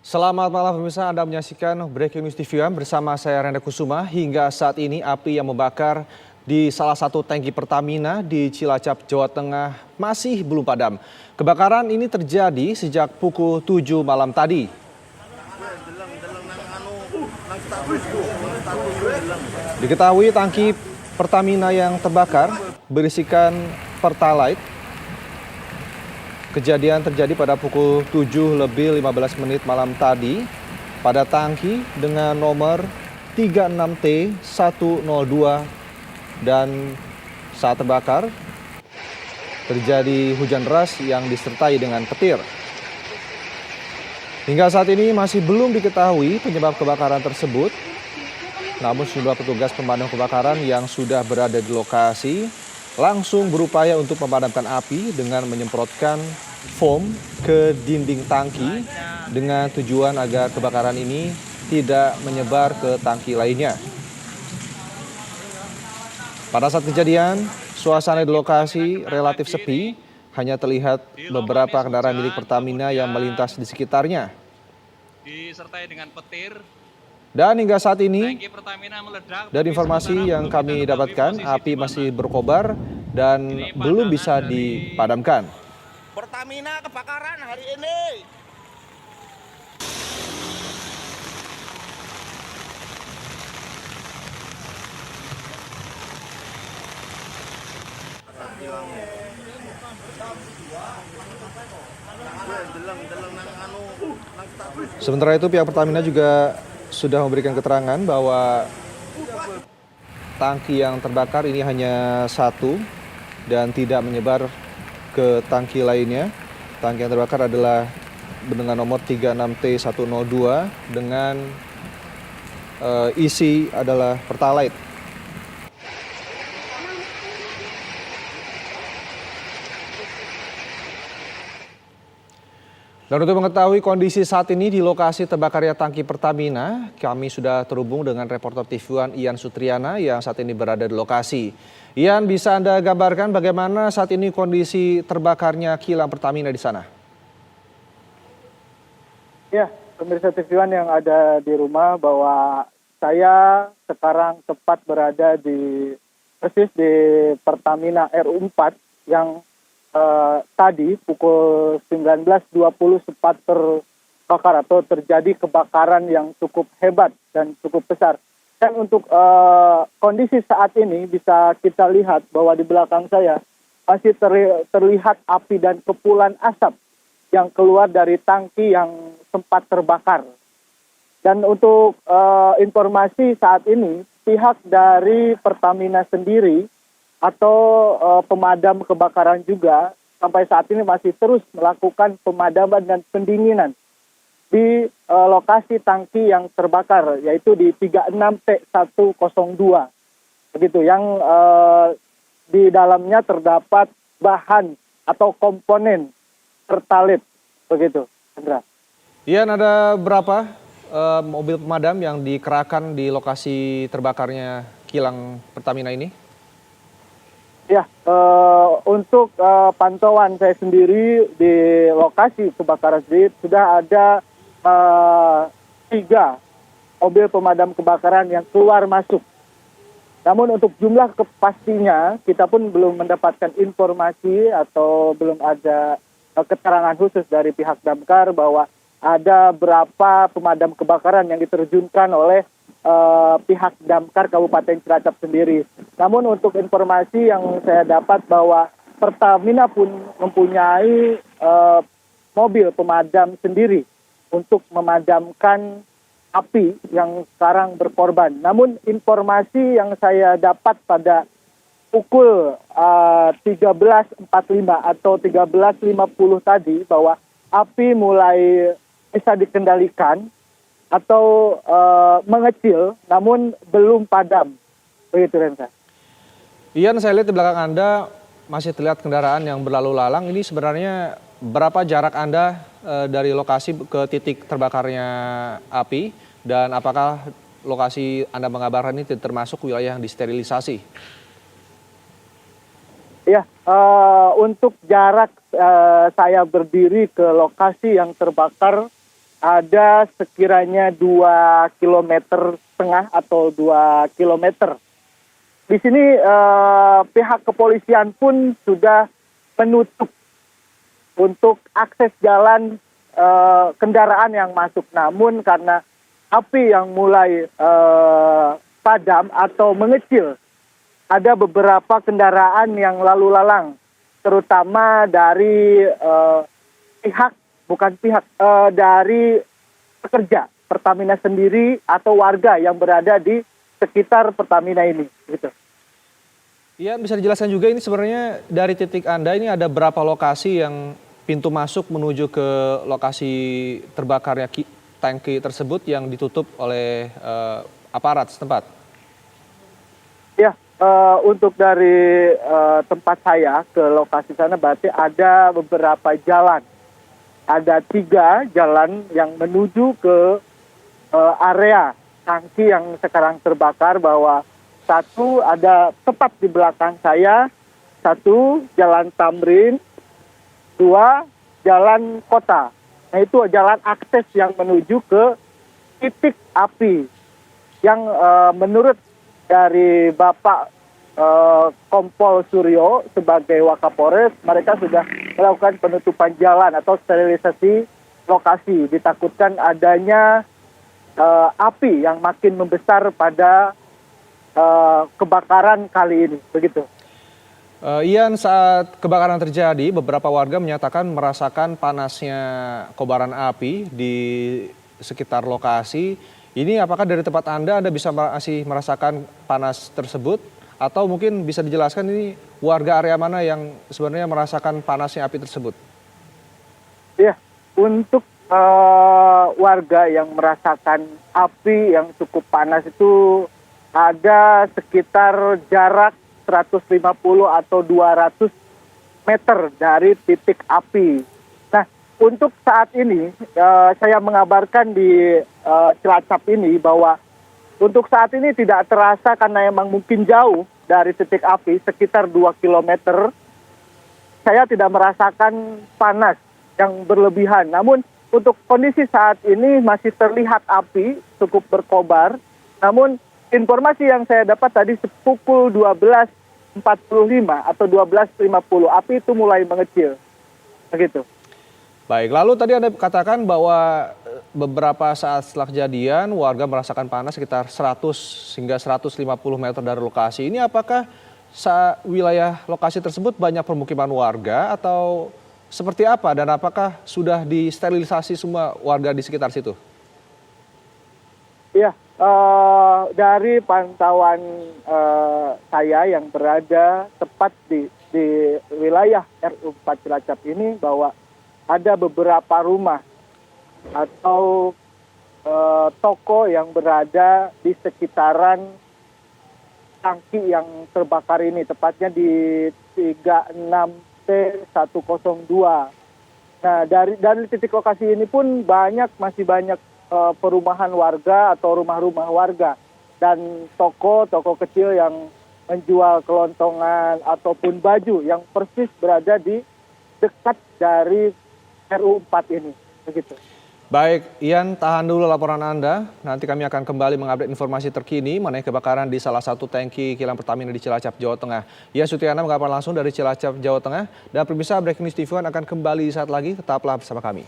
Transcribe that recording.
Selamat malam pemirsa, Anda menyaksikan Breaking News TV One bersama saya Renda Kusuma. Hingga saat ini api yang membakar di salah satu tangki Pertamina di Cilacap, Jawa Tengah masih belum padam. Kebakaran ini terjadi sejak pukul 7 malam tadi. Diketahui tangki Pertamina yang terbakar berisikan Pertalite. Kejadian terjadi pada pukul 7:15 malam tadi pada tangki dengan nomor 36T102 dan saat terbakar terjadi hujan deras yang disertai dengan petir. Hingga saat ini masih belum diketahui penyebab kebakaran tersebut. Namun sejumlah petugas pemadam kebakaran yang sudah berada di lokasi langsung berupaya untuk memadamkan api dengan menyemprotkan foam ke dinding tangki dengan tujuan agar kebakaran ini tidak menyebar ke tangki lainnya. Pada saat kejadian, suasana di lokasi relatif sepi, hanya terlihat beberapa kendaraan milik Pertamina yang melintas di sekitarnya. Disertai dengan petir. Dan hingga saat ini, dari informasi yang kami dapatkan, api masih berkobar dan belum bisa dipadamkan. Pertamina kebakaran hari ini. Sementara itu pihak Pertamina juga sudah memberikan keterangan bahwa tangki yang terbakar ini hanya satu dan tidak menyebar ke tangki lainnya. Tangki yang terbakar adalah dengan nomor 36T102 dengan isi adalah Pertalite. Dan untuk mengetahui kondisi saat ini di lokasi terbakarnya tangki Pertamina, kami sudah terhubung dengan reporter TV One Ian Sutriana yang saat ini berada di lokasi. Ian, bisa Anda gambarkan bagaimana saat ini kondisi terbakarnya kilang Pertamina di sana? Ya, pemirsa TV One yang ada di rumah, bahwa saya sekarang tepat berada persis di Pertamina RU4 yang tadi pukul 19.20 sempat terbakar atau terjadi kebakaran yang cukup hebat dan cukup besar. Dan untuk kondisi saat ini bisa kita lihat bahwa di belakang saya masih terlihat api dan kepulan asap yang keluar dari tangki yang sempat terbakar. Dan untuk informasi saat ini, pihak dari Pertamina sendiri atau pemadam kebakaran juga sampai saat ini masih terus melakukan pemadaman dan pendinginan di lokasi tangki yang terbakar, yaitu di 36T102 begitu, yang di dalamnya terdapat bahan atau komponen Pertalite begitu, Indra. Ian, ada berapa mobil pemadam yang dikerahkan di lokasi terbakarnya kilang Pertamina ini? Ya, untuk pantauan saya sendiri di lokasi kebakaran sendiri sudah ada 3 mobil pemadam kebakaran yang keluar masuk. Namun untuk jumlah pastinya kita pun belum mendapatkan informasi atau belum ada keterangan khusus dari pihak damkar bahwa ada berapa pemadam kebakaran yang diterjunkan oleh pihak damkar Kabupaten Cilacap sendiri. Namun untuk informasi yang saya dapat bahwa Pertamina pun mempunyai mobil pemadam sendiri untuk memadamkan api yang sekarang berkorban. Namun informasi yang saya dapat pada pukul 13.45 atau 13.50 tadi bahwa api mulai bisa dikendalikan atau mengecil, namun belum padam. Begitu, Renza. Ian, saya lihat di belakang Anda masih terlihat kendaraan yang berlalu lalang. Ini sebenarnya berapa jarak Anda dari lokasi ke titik terbakarnya api? Dan apakah lokasi Anda mengabarkan ini termasuk wilayah yang disterilisasi? Ya, untuk jarak saya berdiri ke lokasi yang terbakar ada sekiranya 2,5 km atau 2 km. Di sini pihak kepolisian pun sudah menutup untuk akses jalan kendaraan yang masuk. Namun karena api yang mulai padam atau mengecil, ada beberapa kendaraan yang lalu lalang, terutama dari dari pekerja Pertamina sendiri atau warga yang berada di sekitar Pertamina ini. Gitu. Ian, bisa dijelaskan juga ini sebenarnya dari titik Anda ini ada berapa lokasi yang pintu masuk menuju ke lokasi terbakarnya tangki tersebut yang ditutup oleh aparat setempat? Ya, untuk dari tempat saya ke lokasi sana berarti ada beberapa jalan. Ada 3 jalan yang menuju ke area tangki yang sekarang terbakar, bahwa satu ada tepat di belakang saya, 1 jalan Tamrin, 2 jalan kota. Nah itu jalan akses yang menuju ke titik api yang menurut dari Bapak Kompol Suryo sebagai Wakapolres, mereka sudah melakukan penutupan jalan atau sterilisasi lokasi. Ditakutkan adanya api yang makin membesar pada kebakaran kali ini, begitu. Ian, saat kebakaran terjadi, beberapa warga menyatakan merasakan panasnya kobaran api di sekitar lokasi. Ini apakah dari tempat Anda bisa masih merasakan panas tersebut? Atau mungkin bisa dijelaskan ini warga area mana yang sebenarnya merasakan panasnya api tersebut? Ya, untuk warga yang merasakan api yang cukup panas itu ada sekitar jarak 150 atau 200 meter dari titik api. Nah, untuk saat ini saya mengabarkan di Cilacap ini bahwa untuk saat ini tidak terasa karena emang mungkin jauh dari titik api, sekitar 2 km. Saya tidak merasakan panas yang berlebihan. Namun untuk kondisi saat ini masih terlihat api cukup berkobar. Namun informasi yang saya dapat tadi pukul 12.45 atau 12.50 api itu mulai mengecil. Begitu. Baik, lalu tadi Anda katakan bahwa beberapa saat setelah kejadian warga merasakan panas sekitar 100 hingga 150 meter dari lokasi. Ini apakah wilayah lokasi tersebut banyak permukiman warga atau seperti apa? Dan apakah sudah disterilisasi semua warga di sekitar situ? Ya, dari pantauan saya yang berada tepat di wilayah RU4 Cilacap ini, bahwa ada beberapa rumah atau toko yang berada di sekitaran tangki yang terbakar ini, tepatnya di 36T102. Nah, dari titik lokasi ini pun masih banyak perumahan warga atau rumah-rumah warga dan toko-toko kecil yang menjual kelontongan ataupun baju yang persis berada di dekat dari RU4 ini, begitu. Baik, Ian, tahan dulu laporan Anda. Nanti kami akan kembali mengupdate informasi terkini mengenai kebakaran di salah satu tangki kilang Pertamina di Cilacap, Jawa Tengah. Ian Sutriana mengabarkan langsung dari Cilacap, Jawa Tengah. Dan pemirsa, Breaking News TV One akan kembali saat lagi. Tetaplah bersama kami.